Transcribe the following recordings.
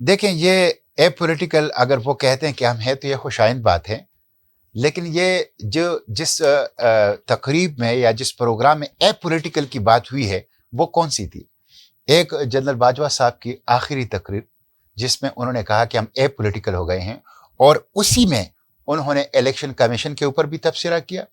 देखें, ये ए पॉलिटिकल अगर वो कहते हैं कि हम हैं तो ये खुशाइंद बात है, लेकिन ये जिस तकरीब में या जिस प्रोग्राम में ए पॉलिटिकल की बात हुई है वो कौन सी थी? एक जनरल बाजवा साहब की आखिरी तकरीर जिसमें उन्होंने कहा कि हम ए पॉलिटिकल हो गए हैं, और उसी में उन्होंने इलेक्शन कमीशन के ऊपर भी तबसरा किया,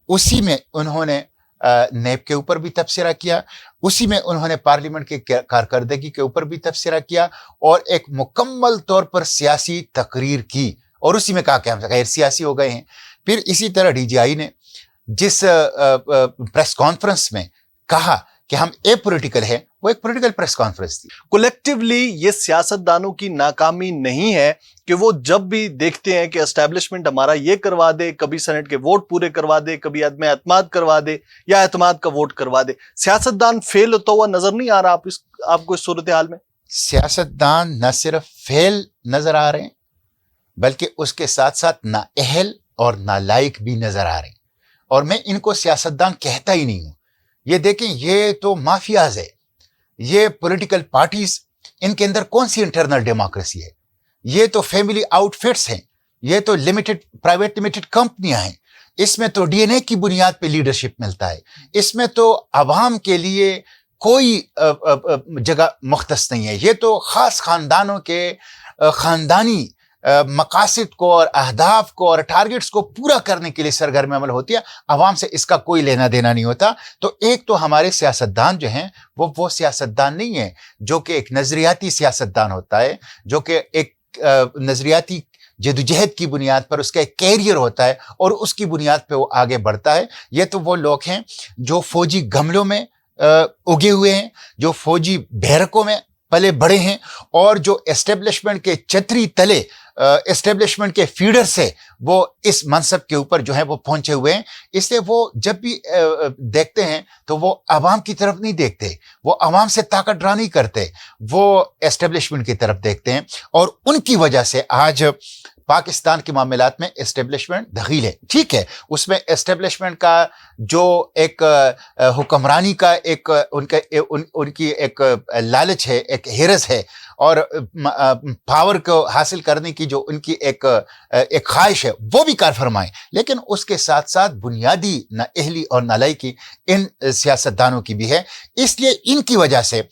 उसी में उन्होंने नेब के ऊपर भी तबसरा किया, उसी में उन्होंने पार्लियामेंट की कारकर्दगी के ऊपर भी तबसरा किया, और एक मुकम्मल तौर पर सियासी तकरीर की, और उसी में कहा कि हम गैर सियासी हो गए हैं। फिर इसी तरह डीजीआई ने जिस प्रेस कॉन्फ्रेंस में कहा कि हम ए पॉलिटिकल है, वो एक पॉलिटिकल प्रेस कॉन्फ्रेंस थी। कोलेक्टिवली ये सियासतदानों की नाकामी नहीं है कि वो जब भी देखते हैं कि एस्टैब्लिशमेंट हमारा ये करवा दे, कभी सेनेट के वोट पूरे करवा दे, कभी अदम एतमाद करवा दे या एतमाद का वोट करवा दे, सियासतदान फेल होता हुआ नजर नहीं आ रहा आपको इस सूरत हाल में? सियासतदान न सिर्फ फेल नजर आ रहे हैं, बल्कि उसके साथ साथ नाअहल और नालायक भी नजर आ रहे हैं, और मैं इनको सियासतदान कहता ही नहीं हूं। ये देखें, ये तो माफियाज है, ये पॉलिटिकल पार्टीज, इनके अंदर कौन सी इंटरनल डेमोक्रेसी है? ये तो फैमिली आउटफिट्स हैं, ये तो प्राइवेट लिमिटेड कंपनियां हैं, इसमें तो डीएनए की बुनियाद पे लीडरशिप मिलता है, इसमें तो आवाम के लिए कोई जगह मुख्तस नहीं है। ये तो खास खानदानों के खानदानी मकासद को और अहदाफ को और टारगेट्स को पूरा करने के लिए सरगर्म अमल होती है, आवाम से इसका कोई लेना देना नहीं होता। तो एक तो हमारे सियासतदान जो हैं वो सियासतदान नहीं है जो कि एक नजरियाती सियासतदान होता है, जो कि एक नजरियाती जदोजहद की बुनियाद पर उसका एक कैरियर होता है और उसकी बुनियाद पर वो आगे बढ़ता है। ये तो वो लोग हैं जो फौजी गमलों में उगे हुए हैं, जो फौजी बैरकों में पले बड़े हैं, और जो एस्टेब्लिशमेंट के छतरी तले एस्टेब्लिशमेंट के फीडर से वो इस मनसब के ऊपर जो है वो पहुंचे हुए हैं। इसलिए वो जब भी देखते हैं तो वो आवाम की तरफ नहीं देखते, वो आवाम से ताकत ड्रा नहीं करते, वो एस्टेब्लिशमेंट की तरफ देखते हैं। और उनकी वजह से आज पाकिस्तान के मामलात में एस्टेब्लिशमेंट दखील है। ठीक है, उसमें एस्टेब्लिशमेंट का जो एक हुक्मरानी का एक उनकी एक लालच है, एक हिरस है, और पावर को हासिल करने की जो उनकी एक ख्वाहिश है, वो भी कार फरमाए। लेकिन उसके साथ साथ बुनियादी नाअहली और नालायकी इन सियासतदानों की भी है। इसलिए इनकी वजह से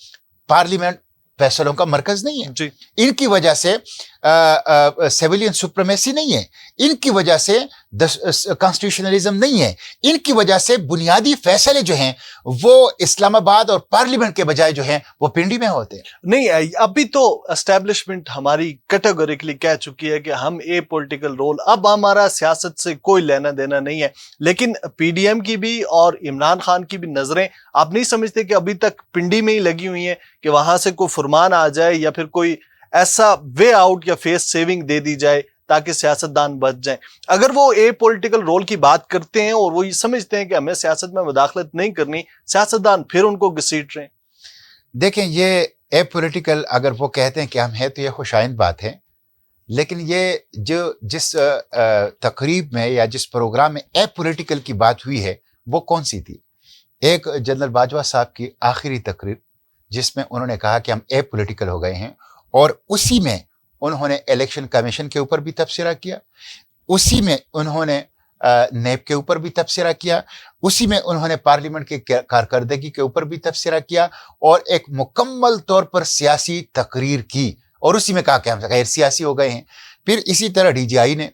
पार्लियामेंट फैसलों का मरकज नहीं है जी। इनकी वजह से सिविलियन सुप्रीमेसी नहीं है, इनकी वजह से कॉन्स्टिट्यूशनलिज्म नहीं है, इनकी वजह से बुनियादी फैसले जो हैं वो इस्लामाबाद और पार्लियामेंट के बजाय जो हैं वो पिंडी में होते हैं। नहीं, अभी तो एस्टेब्लिशमेंट हमारी कैटेगोरिकली कह चुकी है कि हम ए पॉलिटिकल रोल, अब हमारा सियासत से कोई लेना देना नहीं है। लेकिन पीडीएम की भी और इमरान खान की भी नजरें आप नहीं समझते कि अभी तक पिंडी में ही लगी हुई हैं कि वहां से कोई फरमान आ जाए या फिर कोई ऐसा वे आउट या फेस सेविंग दे दी जाए ताकि सियासतदान बच जाए? अगर वो ए पॉलिटिकल रोल की बात करते हैं और वो ये समझते हैं कि हमें सियासत में मुदाखलत नहीं करनी, सियासतदान फिर उनको घसीट रहे हैं। देखें, ये ए पॉलिटिकल अगर वो कहते हैं कि हम हैं तो ये खुशाइंद बात है, लेकिन ये जिस तकरीब में या जिस प्रोग्राम में ए पॉलिटिकल की बात हुई है वो कौन सी थी? एक जनरल बाजवा साहब की आखिरी तकरीर जिसमें उन्होंने कहा कि हम ए पॉलिटिकल हो गए हैं, और उसी में उन्होंने इलेक्शन कमीशन के ऊपर भी तबसरा किया, उसी में उन्होंने नेब के ऊपर भी तबसरा किया, उसी में उन्होंने पार्लियामेंट की कारकर्दगी के ऊपर भी तबसरा किया, और एक मुकम्मल तौर पर सियासी तकरीर की, और उसी में कहा कि हम गैर सियासी हो गए हैं। फिर इसी तरह डीजीआई ने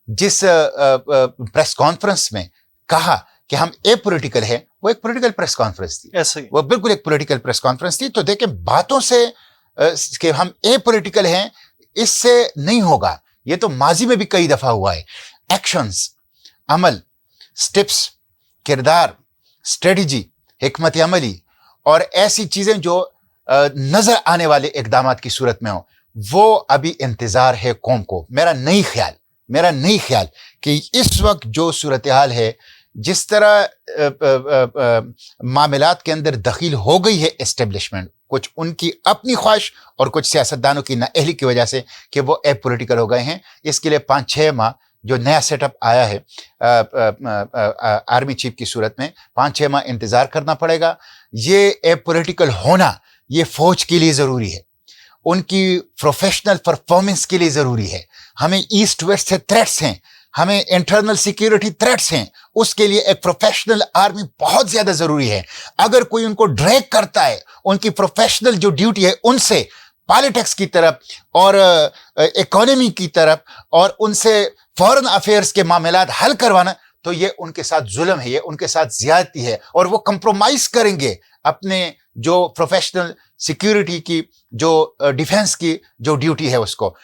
जिस प्रेस कॉन्फ्रेंस में कहा कि हम ए पॉलिटिकल है, वो एक पॉलिटिकल प्रेस कॉन्फ्रेंस थी। ऐसे ही वो बिल्कुल एक पॉलिटिकल प्रेस कॉन्फ्रेंस थी। तो देखें, बातों से कि हम ए पॉलिटिकल हैं इससे नहीं होगा। ये तो माजी में भी कई दफा हुआ है। एक्शंस, अमल, स्टेप्स, किरदार, स्ट्रेटजी, हिकमत अमली और ऐसी चीजें जो नजर आने वाले इकदामात की सूरत में हो, वो अभी इंतजार है कौम को। मेरा नहीं ख्याल कि इस वक्त जो सूरत हाल है, जिस तरह मामलात के अंदर दखील हो गई है एस्टेब्लिशमेंट, कुछ उनकी अपनी ख्वाहिश और कुछ सियासतदानों की नाअहली की वजह से कि वो ए पॉलिटिकल हो गए हैं। इसके लिए 5-6 माह जो नया सेटअप आया है आर्मी चीफ की सूरत में, 5-6 माह इंतजार करना पड़ेगा। ये ए पॉलिटिकल होना ये फौज के लिए जरूरी है। ان کی پروفیشنل پرفارمنس کے لیے ضروری ہے. ہمیں ایسٹ ویسٹ سے تھریٹس ہیں, ہمیں انٹرنل سیکیورٹی تھریٹس ہیں, اس کے لیے ایک پروفیشنل آرمی بہت زیادہ ضروری ہے. اگر کوئی ان کو ڈریگ کرتا ہے ان کی پروفیشنل جو ڈیوٹی ہے ان سے پالیٹکس کی طرف اور اکانومی کی طرف اور ان سے فورن افیئرس کے معاملات حل کروانا, تو یہ ان کے ساتھ ظلم ہے, یہ ان کے ساتھ زیادتی ہے, اور وہ کمپرومائز کریں گے اپنے جو پروفیشنل سیکیورٹی کی, جو ڈیفنس کی جو ڈیوٹی ہے اس کو.